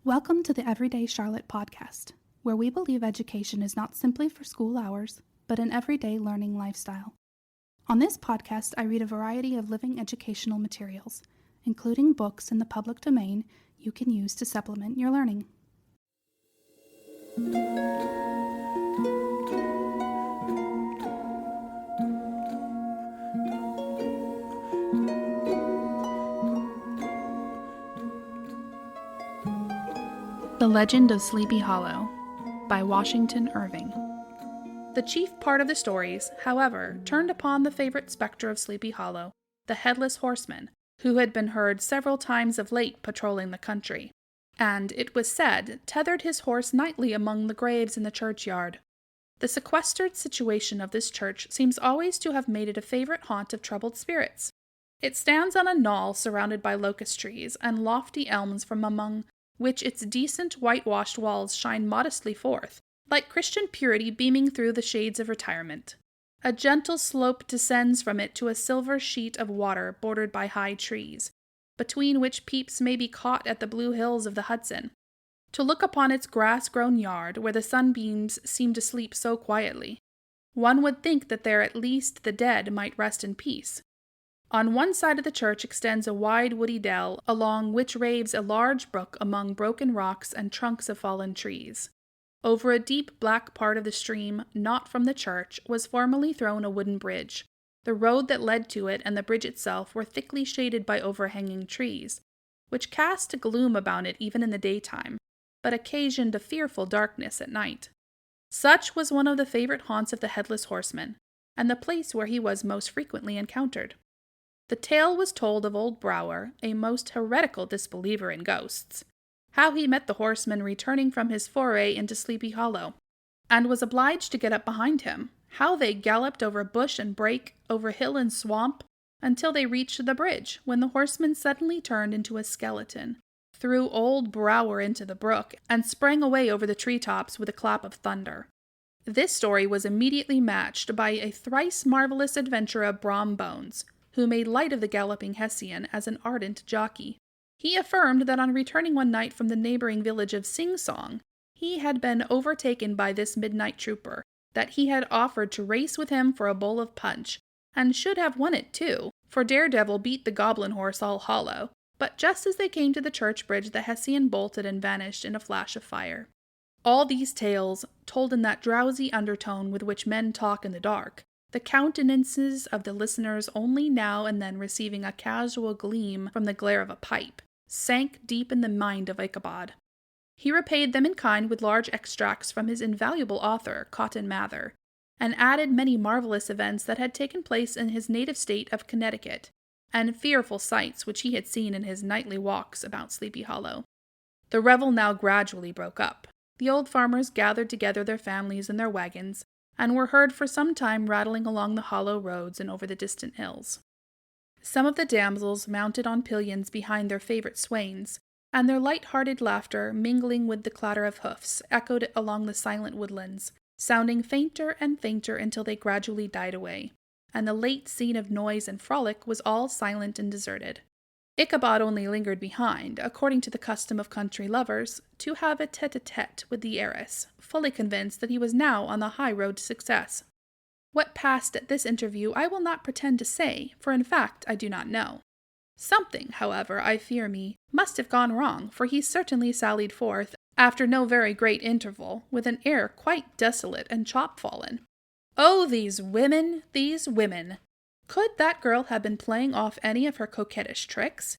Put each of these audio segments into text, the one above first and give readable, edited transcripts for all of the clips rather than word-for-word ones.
Welcome to the Everyday Charlotte podcast, where we believe education is not simply for school hours, but an everyday learning lifestyle. On this podcast, I read a variety of living educational materials, including books in the public domain you can use to supplement your learning. The Legend of Sleepy Hollow by Washington Irving. The chief part of the stories, however, turned upon the favorite specter of Sleepy Hollow, the headless horseman, who had been heard several times of late patrolling the country, and, it was said, tethered his horse nightly among the graves in the churchyard. The sequestered situation of this church seems always to have made it a favorite haunt of troubled spirits. It stands on a knoll surrounded by locust trees and lofty elms, from among which its decent whitewashed walls shine modestly forth, like Christian purity beaming through the shades of retirement. A gentle slope descends from it to a silver sheet of water bordered by high trees, between which peeps may be caught at the blue hills of the Hudson. To look upon its grass-grown yard, where the sunbeams seem to sleep so quietly, one would think that there at least the dead might rest in peace. On one side of the church extends a wide woody dell, along which raves a large brook among broken rocks and trunks of fallen trees. Over a deep black part of the stream, not from the church, was formerly thrown a wooden bridge. The road that led to it and the bridge itself were thickly shaded by overhanging trees, which cast a gloom about it even in the daytime, but occasioned a fearful darkness at night. Such was one of the favorite haunts of the headless horseman, and the place where he was most frequently encountered. The tale was told of old Brower, a most heretical disbeliever in ghosts, how he met the horseman returning from his foray into Sleepy Hollow, and was obliged to get up behind him, how they galloped over bush and brake, over hill and swamp, until they reached the bridge, when the horseman suddenly turned into a skeleton, threw old Brower into the brook, and sprang away over the treetops with a clap of thunder. This story was immediately matched by a thrice marvelous adventure of Brom Bones, who made light of the galloping Hessian as an ardent jockey. He affirmed that on returning one night from the neighboring village of Sing Song, he had been overtaken by this midnight trooper, that he had offered to race with him for a bowl of punch, and should have won it too, for Daredevil beat the goblin horse all hollow, but just as they came to the church bridge the Hessian bolted and vanished in a flash of fire. All these tales, told in that drowsy undertone with which men talk in the dark, the countenances of the listeners only now and then receiving a casual gleam from the glare of a pipe, sank deep in the mind of Ichabod. He repaid them in kind with large extracts from his invaluable author, Cotton Mather, and added many marvelous events that had taken place in his native state of Connecticut, and fearful sights which he had seen in his nightly walks about Sleepy Hollow. The revel now gradually broke up. The old farmers gathered together their families and their wagons, and were heard for some time rattling along the hollow roads and over the distant hills. Some of the damsels mounted on pillions behind their favorite swains, and their light-hearted laughter, mingling with the clatter of hoofs, echoed along the silent woodlands, sounding fainter and fainter until they gradually died away, and the late scene of noise and frolic was all silent and deserted. Ichabod only lingered behind, according to the custom of country lovers, to have a tete-a-tete with the heiress, fully convinced that he was now on the high road to success. What passed at this interview I will not pretend to say, for in fact I do not know. Something, however, I fear me, must have gone wrong, for he certainly sallied forth, after no very great interval, with an air quite desolate and chop-fallen. Oh, these women, these women! Could that girl have been playing off any of her coquettish tricks?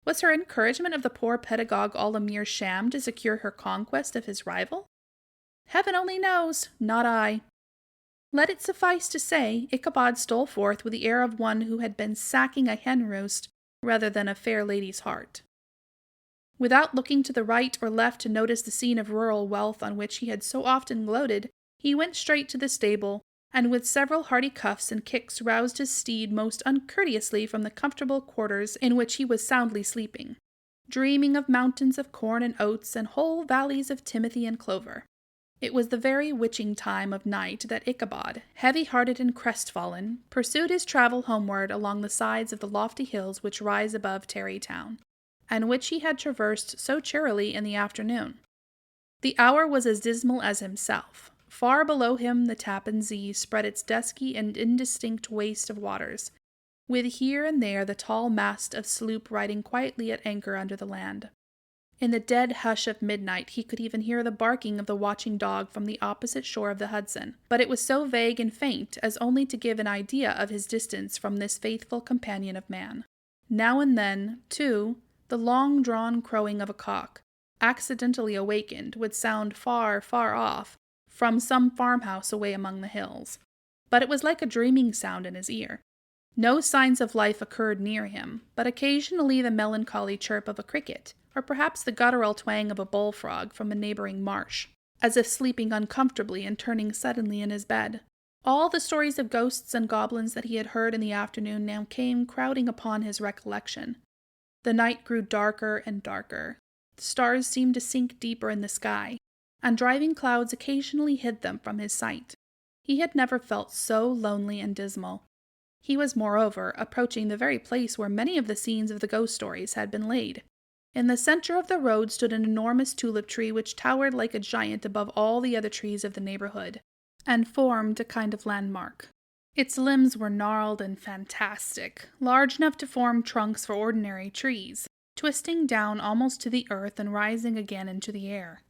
Was her encouragement of the poor pedagogue all a mere sham to secure her conquest of his rival? Heaven only knows, not I. Let it suffice to say, Ichabod stole forth with the air of one who had been sacking a hen-roost rather than a fair lady's heart. Without looking to the right or left to notice the scene of rural wealth on which he had so often gloated, he went straight to the stable, and with several hearty cuffs and kicks roused his steed most uncourteously from the comfortable quarters in which he was soundly sleeping, dreaming of mountains of corn and oats and whole valleys of timothy and clover. It was the very witching time of night that Ichabod, heavy-hearted and crestfallen, pursued his travel homeward along the sides of the lofty hills which rise above Tarrytown. and which he had traversed so cheerily in the afternoon. The hour was as dismal as himself. Far below him the Tappan Zee spread its dusky and indistinct waste of waters, with here and there the tall mast of sloop riding quietly at anchor under the land. In the dead hush of midnight he could even hear the barking of the watching dog from the opposite shore of the Hudson, but it was so vague and faint as only to give an idea of his distance from this faithful companion of man. Now and then, too, the long-drawn crowing of a cock, accidentally awakened, would sound far, far off, from some farmhouse away among the hills. But it was like a dreaming sound in his ear. No signs of life occurred near him, but occasionally the melancholy chirp of a cricket, or perhaps the guttural twang of a bullfrog from a neighboring marsh, as if sleeping uncomfortably and turning suddenly in his bed. All the stories of ghosts and goblins that he had heard in the afternoon now came crowding upon his recollection. The night grew darker and darker. The stars seemed to sink deeper in the sky, and driving clouds occasionally hid them from his sight. He had never felt so lonely and dismal. He was, moreover, approaching the very place where many of the scenes of the ghost stories had been laid. In the center of the road stood an enormous tulip tree which towered like a giant above all the other trees of the neighborhood, and formed a kind of landmark. Its limbs were gnarled and fantastic, large enough to form trunks for ordinary trees, twisting down almost to the earth and rising again into the air.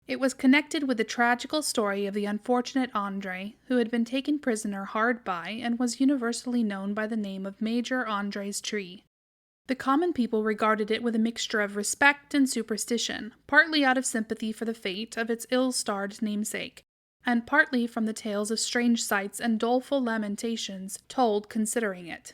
It was connected with the tragical story of the unfortunate André, who had been taken prisoner hard by and was universally known by the name of Major André's tree. The common people regarded it with a mixture of respect and superstition, partly out of sympathy for the fate of its ill-starred namesake, and partly from the tales of strange sights and doleful lamentations told considering it.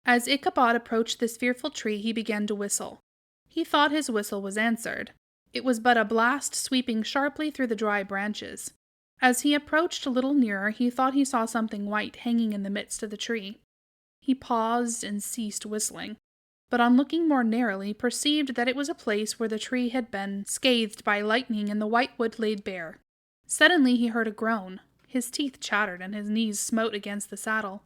As Ichabod approached this fearful tree, he began to whistle. He thought his whistle was answered. It was but a blast sweeping sharply through the dry branches. As he approached a little nearer, he thought he saw something white hanging in the midst of the tree. He paused and ceased whistling, but on looking more narrowly perceived that it was a place where the tree had been scathed by lightning and the white wood laid bare. Suddenly he heard a groan. His teeth chattered and his knees smote against the saddle.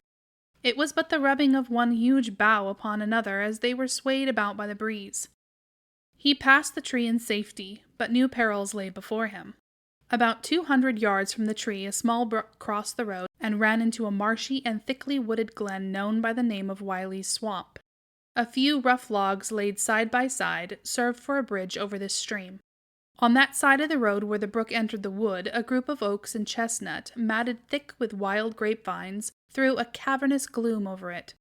It was but the rubbing of one huge bough upon another as they were swayed about by the breeze. He passed the tree in safety, but new perils lay before him. About 200 yards from the tree a small brook crossed the road and ran into a marshy and thickly wooded glen known by the name of Wiley's Swamp. A few rough logs laid side by side served for a bridge over this stream. On that side of the road where the brook entered the wood, a group of oaks and chestnut, matted thick with wild grapevines, threw a cavernous gloom over it.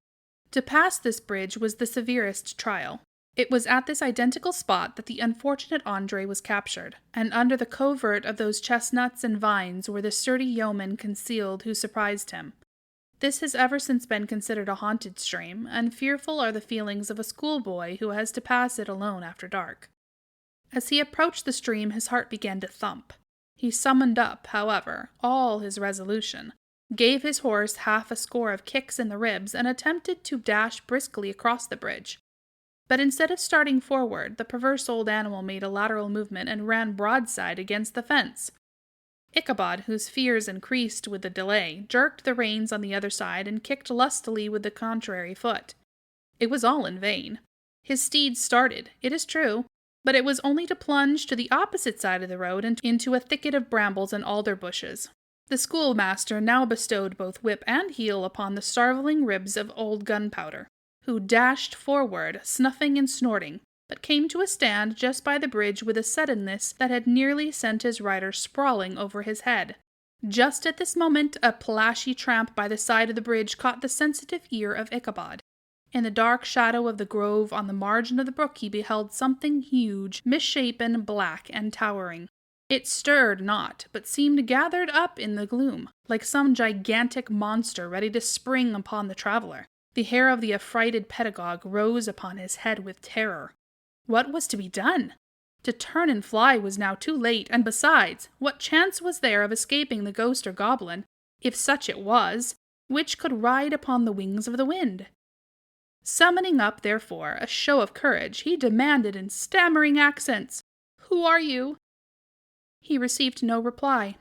To pass this bridge was the severest trial. It was at this identical spot that the unfortunate André was captured, and under the covert of those chestnuts and vines were the sturdy yeomen concealed who surprised him. This has ever since been considered a haunted stream, and fearful are the feelings of a schoolboy who has to pass it alone after dark. As he approached the stream, his heart began to thump. He summoned up, however, all his resolution, gave his horse half a score of kicks in the ribs, and attempted to dash briskly across the bridge. But instead of starting forward, the perverse old animal made a lateral movement and ran broadside against the fence. Ichabod, whose fears increased with the delay, jerked the reins on the other side and kicked lustily with the contrary foot. It was all in vain. His steed started, it is true, but it was only to plunge to the opposite side of the road and into a thicket of brambles and alder bushes. The schoolmaster now bestowed both whip and heel upon the starveling ribs of old Gunpowder, who dashed forward, snuffing and snorting, but came to a stand just by the bridge with a suddenness that had nearly sent his rider sprawling over his head. Just at this moment, a plashy tramp by the side of the bridge caught the sensitive ear of Ichabod. In the dark shadow of the grove on the margin of the brook he beheld something huge, misshapen, black, and towering. It stirred not, but seemed gathered up in the gloom, like some gigantic monster ready to spring upon the traveler. The hair of the affrighted pedagogue rose upon his head with terror. What was to be done? To turn and fly was now too late, and besides, what chance was there of escaping the ghost or goblin, if such it was, which could ride upon the wings of the wind? Summoning up, therefore, a show of courage, he demanded in stammering accents, "Who are you?" He received no reply.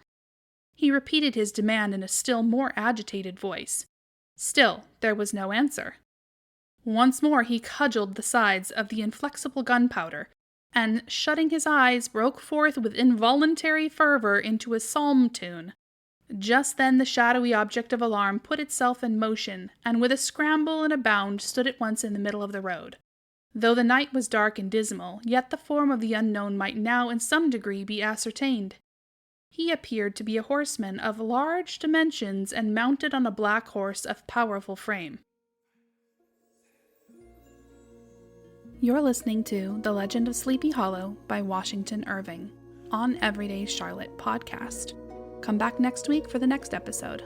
He repeated his demand in a still more agitated voice. Still there was no answer. Once more he cudgeled the sides of the inflexible gunpowder, and, shutting his eyes, broke forth with involuntary fervor into a psalm tune. Just then the shadowy object of alarm put itself in motion, and with a scramble and a bound stood at once in the middle of the road. Though the night was dark and dismal, yet the form of the unknown might now in some degree be ascertained. He appeared to be a horseman of large dimensions and mounted on a black horse of powerful frame. You're listening to The Legend of Sleepy Hollow by Washington Irving on Everyday Charlotte podcast. Come back next week for the next episode.